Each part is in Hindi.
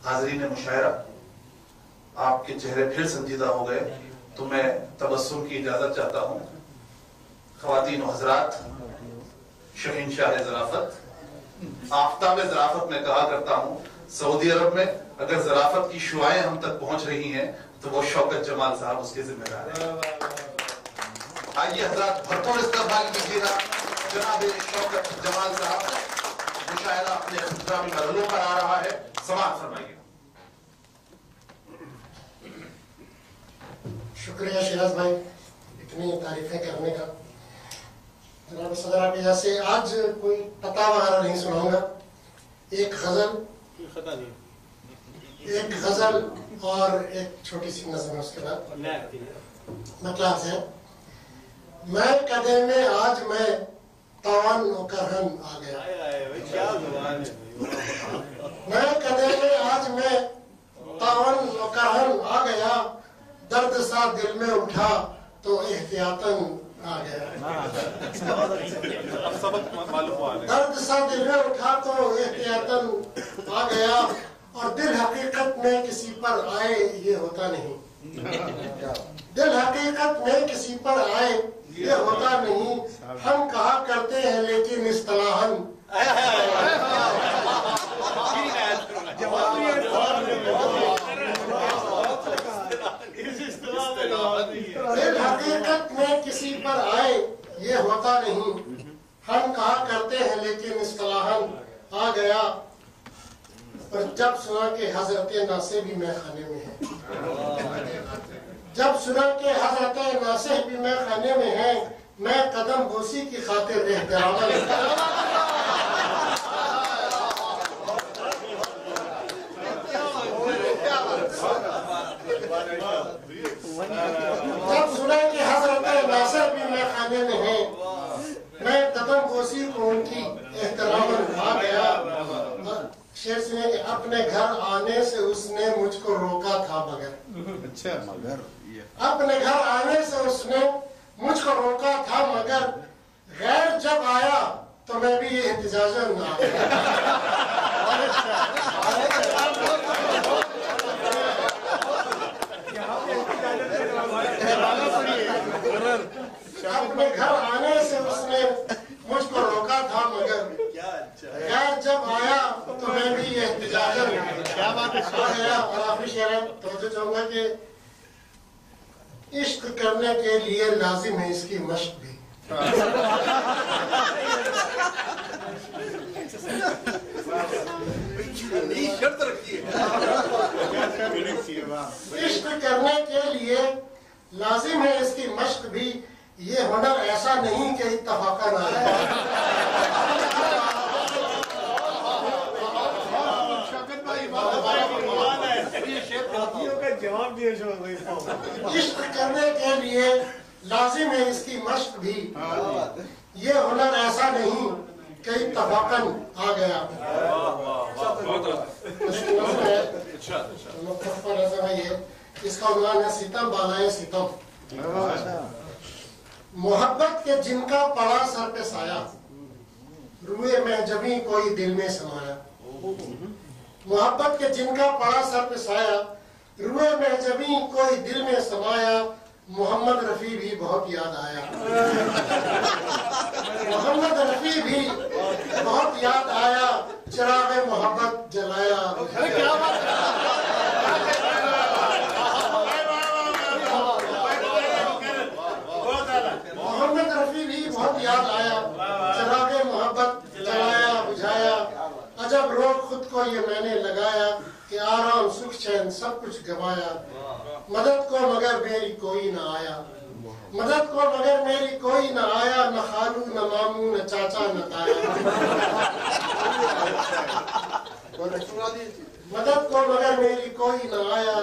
हाज़रीन मुशायरा, आपके चेहरे फिर संजीदा हो गए तो मैं तबस्सुम की इजाजत चाहता हूँ। ख़वातीन व हज़रात, शहंशाह ज़राफ़त, आफ़ताब ज़राफ़त में कहा करता हूँ, सऊदी अरब में अगर ज़राफ़त की शुआएं हम तक पहुंच रही हैं तो वो शौकत जमाल साहब उसके जिम्मेदार हैं। आइए हज़रात, भरपूर इस्तक़बाल कीजिएगा जनाब शौकत जमाल साहब। मुशायरा अपने इख्तितामी मरहलों पर आ रहा है, समाअत फरमाइए। शुक्रिया शिराज भाई इतनी तारीफें करने का। जनाब सदर आप जैसे आज कोई पता वगैरह नहीं सुनाऊंगा, एक गजल और एक छोटी सी नज़म उसके बाद मतलब है। मैं कदे में आज मैं तवान करहन आ गया, मैं कदे में आज मैं तवान करहन आ गया, दर्द सा दिल में उठा तो एहतियातन आ गया, दर्द सा दिल में उठा तो एहतियातन आ गया, और दिल हकीकत में किसी पर आए ये होता नहीं, दिल हकीकत में किसी पर आए ये होता नहीं, हम कहा करते हैं लेकिन इस्तिलाहन दिल हकीकत में किसी पर आए ये होता नहीं, हम कहा करते हैं लेकिन इस्तिलाहन आ गया। पर जब सुना के हजरत नासे भी मैं खाने में है, जब सुना के हजरत नासे भी मैं खाने में है, मैं कदम बोसी की खातिर एहतराम जब सुना कि हजरत नासिर भी मैं खाने में है, मैं कदम बोसी को उनकी एहतराम आ गया। शेर सुने कि अपने घर आने से उसने मुझको रोका था मगर, अच्छा मगर अपने घर आने से उसने मुझको रोका था मगर, गैर जब आया तो मैं भी ये एहतिजाजन आ गया। अपने घर आने से उसने मुझको रोका था मगर, खैर जब आया तो मैं भी ये एहतिजाजन क्या बात है। और आखिरी शेर है तो चाहूंगा कि इश्क करने के लिए लाजिम है इसकी मश्क भी, इश्क करने के लिए लाजिम है इसकी मश्क भी, ये हुनर ऐसा नहीं कि इत्तफाकन आ जाए। इश्क करने के लिए लाजिम है इसकी मश्क भी, ये हुनर ऐसा नहीं कि इत्तफाकन आ गया। इसका उन्वान है सितम बालाए सितम। मोहब्बत के जिनका पड़ा सर पे साया, रुए में जबी कोई दिल में समाया। मोहब्बत के जिनका पड़ा सर पे साया, रुए में जबी कोई दिल में समाया। मोहम्मद रफी भी बहुत याद आया, मोहम्मद रफी भी बहुत याद आया, चिराग मोहब्बत जलाया। मोहम्मद रफी भी बहुत याद आया, चिराग मोहब्बत जलाया बुझाया। अजब रोग खुद को ये मैंने लगाया, कि आराम सुख चैन सब कुछ गवाया। मदद को मगर मेरी कोई न आया, मदद को मगर मेरी कोई न आया। न खालू न मामू न चाचा न ताया, मदद को मगर मेरी कोई न आया।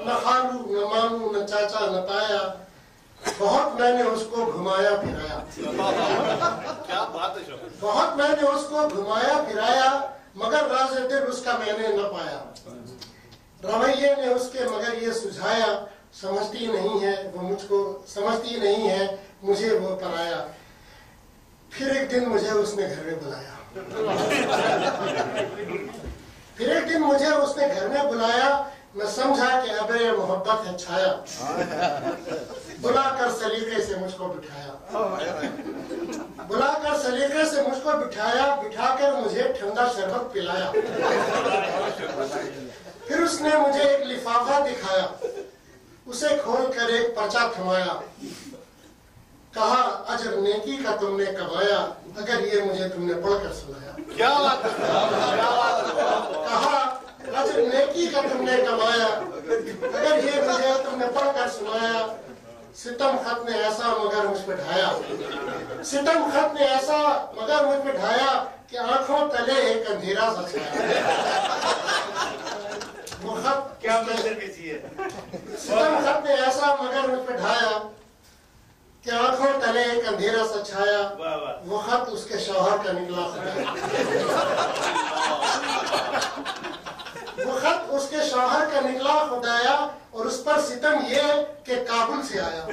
न खालू न मामू न चाचा न ताया। बहुत मैंने उसको घुमाया फिराया, क्या बात है, बहुत मैंने उसको घुमाया फिराया, मगर राज़ दिल उसका मैंने न पाया। रवैये ने उसके मगर ये सुझाया, समझती नहीं है वो मुझको, समझती नहीं है मुझे वो पराया। फिर एक दिन मुझे उसने घर में बुलाया, फिर एक दिन मुझे उसने घर में मैं समझा कि अब ये मोहब्बत है छाया, बुलाकर सलीके से मुझको बिठाया, बुलाकर सलीके से मुझको बिठाया, बिठाकर मुझे ठंडा शरबत पिलाया। फिर उसने मुझे एक लिफाफा दिखाया, उसे खोलकर एक पर्चा थमाया, कहा अजर नेकी का तुमने कमाया, अगर ये मुझे तुमने पढ़कर सुनाया। क्या बात है, क्या बात है। कहा अजर नेकी का तुमने कमाया, अगर ये मुझे तुमने पढ़कर सुनाया। सितम खत ने ऐसा मगर मुझ पे ढाया, सितम खत ने ऐसा मगर मुझ पे ढाया कि आंखों तले एक अंधेरा सा छाया। वो खत क्या मंजर कैसी है। सितम खत ने ऐसा मगर मुझ पे ढाया कि आंखों तले एक अंधेरा सा छाया। वाह वाह। वो खत उसके शौहर का निकला खुदाया, वो खत उसके शौहर का निकला खुदाया, और उस पर सितम ये कि काबुल से आया।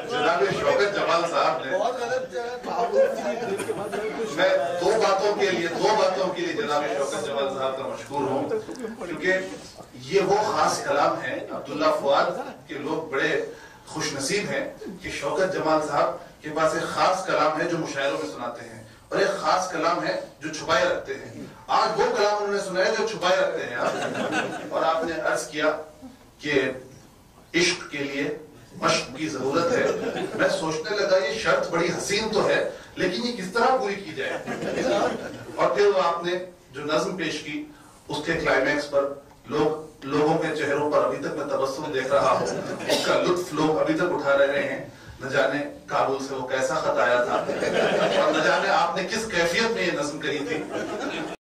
जनाब शौकत जमाल साहब ने, मैं दो बातों के लिए जनाब शौकत जमाल साहब का मशहूर हूँ, क्योंकि ये वो खास कलाम है। अब्दुल्ला फुआद के लोग बड़े खुशनसीब हैं कि शौकत जमाल साहब के पास एक खास कलाम है जो मुशायरों में सुनाते हैं, और एक खास कलाम है जो छुपाए रखते हैं। आज वो कलाम उन्होंने सुनाया जो छुपाए रखते हैं आप। और आपने अर्ज किया कि इश्क के लिए मश्क की जरूरत है। मैं सोचने लगा ये शर्त बड़ी हसीन तो है, लेकिन ये किस तरह पूरी की जाए। और फिर आपने जो नज्म पेश की उसके क्लाइमैक्स पर लोगों के चेहरों पर अभी तक मैं तबस्सुम देख रहा हूँ, उसका लुत्फ लोग अभी तक उठा रहे हैं। न जाने काबुल से वो कैसा खत आया था, और न जाने आपने किस कैफियत में ये नज्म करी थी।